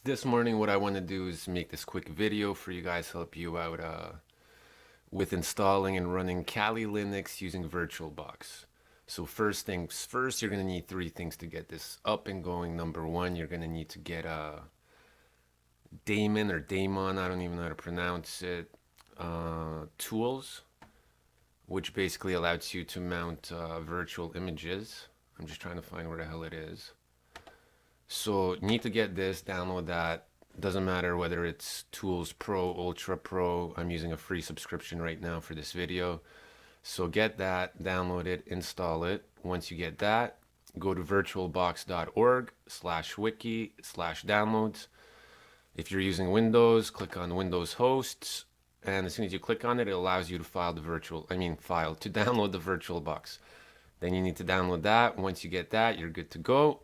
This morning, what I want to do is make this quick video for you guys, help you out with installing and running Kali Linux using VirtualBox. So first things first, you're going to need three things to get this up and going. Number one, you're going to need to get daemon or daemon, I don't even know how to pronounce it, tools, which basically allows you to mount virtual images. I'm just trying to find where the hell it is. So you need to get this, download that. Doesn't matter whether it's Tools Pro, Ultra Pro. I'm using a free subscription right now for this video. So get that, download it, install it. Once you get that, go to virtualbox.org/wiki/downloads. If you're using Windows, click on Windows hosts. And as soon as you click on it, it allows you to to download the VirtualBox. Then you need to download that. Once you get that, you're good to go.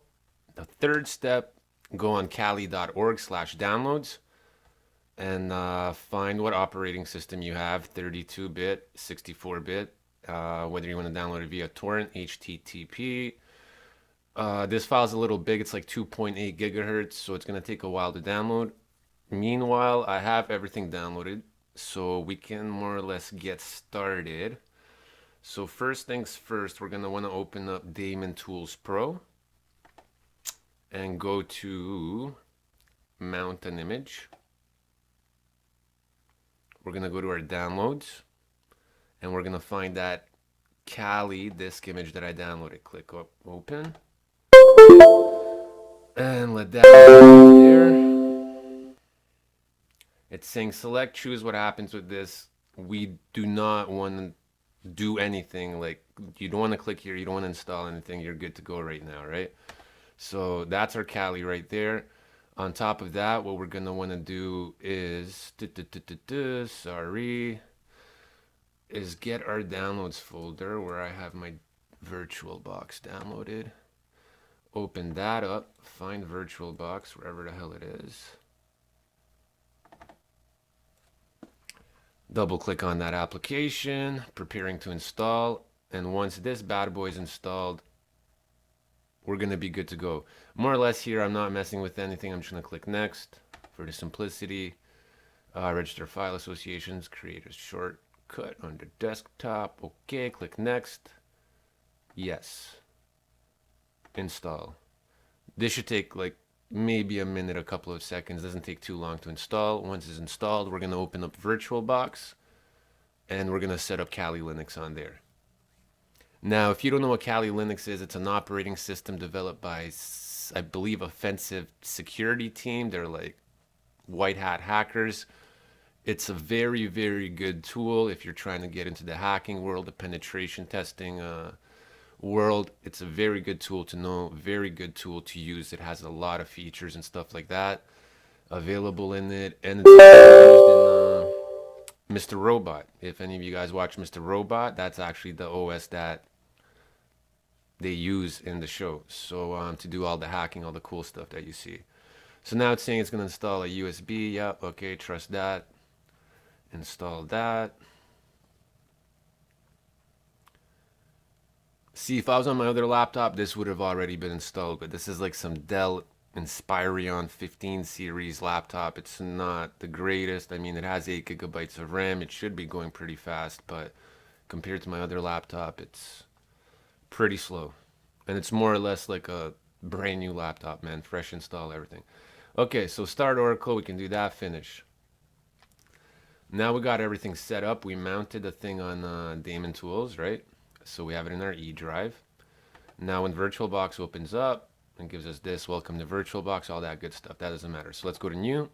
The third step, go on kali.org/downloads and find what operating system you have, 32-bit, 64-bit, whether you want to download it via torrent, HTTP. This file's a little big. It's like 2.8 gigahertz, so it's going to take a while to download. Meanwhile, I have everything downloaded, so we can more or less get started. So first things first, we're going to want to open up Daemon Tools Pro and go to mount an image. We're going to go to our downloads and we're going to find that Kali disk image that I downloaded. Click up open and let that there. It's saying select, choose. What happens with this, we do not want to do anything. Like, you don't want to click here, you don't want to install anything, you're good to go right now, right? So that's our Kali right there. On top of that, what we're gonna want to do is get our downloads folder where I have my VirtualBox downloaded. Open that up, find VirtualBox wherever the hell it is. Double click on that application, preparing to install, and once this bad boy is installed, we're going to be good to go. More or less here, I'm not messing with anything. I'm just going to click next for the simplicity. Register file associations, create a shortcut under desktop. Okay, click next. Yes. Install. This should take like maybe a minute, a couple of seconds. Doesn't take too long to install. Once it's installed, we're going to open up VirtualBox and we're going to set up Kali Linux on there. Now, if you don't know what Kali Linux is, it's an operating system developed by, I believe, Offensive Security Team. They're like white hat hackers. It's a very, very good tool if you're trying to get into the hacking world, the penetration testing world. It's a very good tool to know, very good tool to use. It has a lot of features and stuff like that available in it, and it's used in Mr. Robot. If any of you guys watch Mr. Robot, that's actually the OS that they use in the show. So to do all the hacking, all the cool stuff that you see. So now it's saying it's going to install a USB. Yep, okay, trust that. Install that. See, if I was on my other laptop, this would have already been installed, but this is like some Dell Inspiron 15 series laptop. It's not the greatest. I mean, it has 8 gigabytes of RAM. It should be going pretty fast, but compared to my other laptop, it's pretty slow. And it's more or less like a brand new laptop, man. Fresh install, everything. Okay, so start Oracle. We can do that, finish. Now we got everything set up. We mounted the thing on Daemon Tools, right? So we have it in our E drive. Now when VirtualBox opens up and gives us this, welcome to VirtualBox, all that good stuff. That doesn't matter. So let's go to new.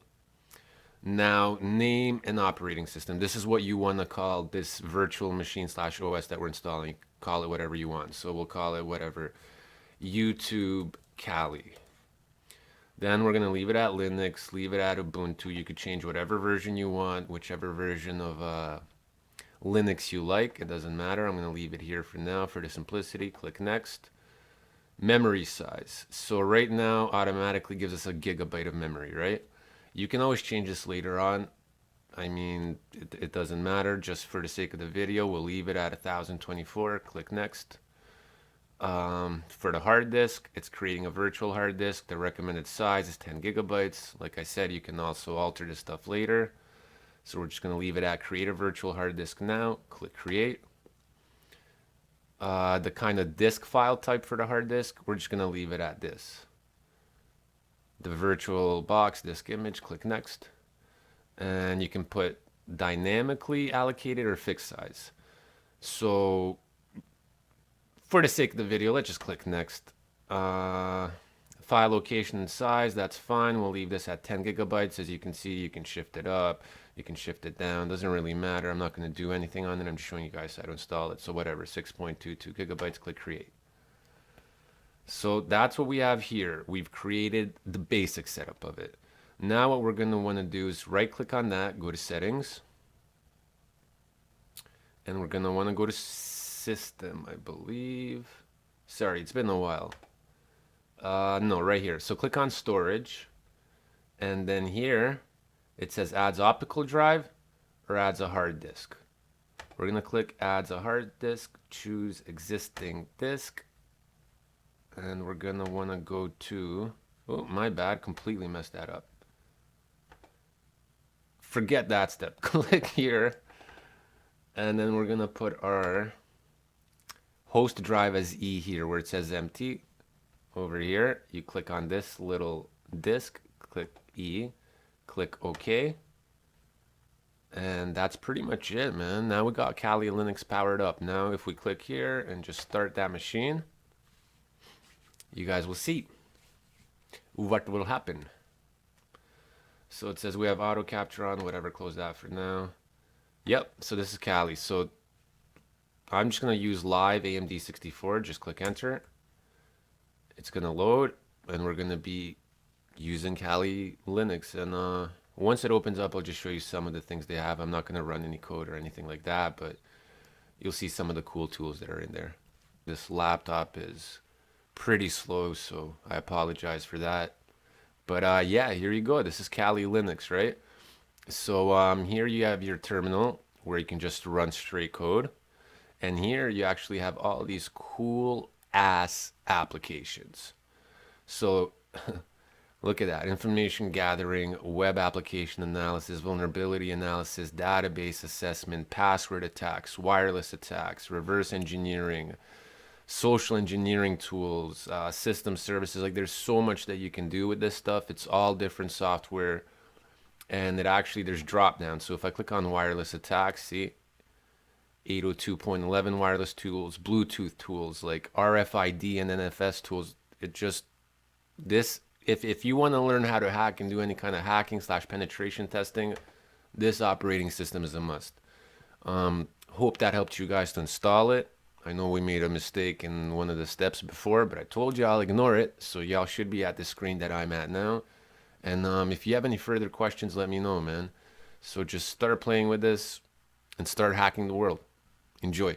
Now name an operating system. This is what you want to call this virtual machine / OS that we're installing. Call it whatever you want. So we'll call it whatever. YouTube Kali. Then we're going to leave it at Linux, leave it at Ubuntu. You could change whatever version you want, whichever version of Linux you like. It doesn't matter. I'm going to leave it here for now for the simplicity. Click next. Memory size. So right now automatically gives us a gigabyte of memory, right? You can always change this later on. I mean, it doesn't matter. Just for the sake of the video, we'll leave it at 1024. Click next. For the hard disk, it's creating a virtual hard disk. The recommended size is 10 gigabytes. Like I said, you can also alter this stuff later. So we're just going to leave it at create a virtual hard disk now. Click create. The kind of disk file type for the hard disk, we're just going to leave it at this. The VirtualBox disk image, click next. And you can put dynamically allocated or fixed size. So for the sake of the video, let's just click next. File location and size, that's fine. We'll leave this at 10 gigabytes. As you can see, you can shift it up, you can shift it down. Doesn't really matter. I'm not going to do anything on it. I'm just showing you guys how to install it. So whatever, 6.22 gigabytes, click create. So that's what we have here. We've created the basic setup of it. Now what we're going to want to do is right click on that, go to settings. And we're going to want to go to system, I believe. Sorry, it's been a while. No, right here. So click on storage. And then here, it says adds optical drive or adds a hard disk. We're going to click adds a hard disk, choose existing disk. And we're going to want to go to, oh, my bad, completely messed that up. Forget that step. Click here. And then we're going to put our host drive as E here where it says empty. Over here, you click on this little disk, click E, click OK. And that's pretty much it, man. Now we got Kali Linux powered up. Now if we click here and just start that machine, you guys will see what will happen. So it says we have auto capture on, whatever, close that for now. Yep, so this is Kali. So I'm just going to use live AMD 64, just click enter. It's going to load, and we're going to be using Kali Linux. And once it opens up, I'll just show you some of the things they have. I'm not going to run any code or anything like that, but you'll see some of the cool tools that are in there. This laptop is pretty slow, so I apologize for that. But yeah, here you go. This is Kali Linux, right? So here you have your terminal where you can just run straight code. And here you actually have all these cool ass applications. So look at that. Information gathering, web application analysis, vulnerability analysis, database assessment, password attacks, wireless attacks, reverse engineering, social engineering tools, system services. Like there's so much that you can do with this stuff. It's all different software. And it actually, there's drop down. So if I click on wireless attacks, see, 802.11 wireless tools, Bluetooth tools, like RFID and NFS tools. It just, this, if you want to learn how to hack and do any kind of hacking / penetration testing, this operating system is a must. Hope that helped you guys to install it. I know we made a mistake in one of the steps before, but I told you I'll ignore it. So y'all should be at the screen that I'm at now. And if you have any further questions, let me know, man. So just start playing with this and start hacking the world. Enjoy.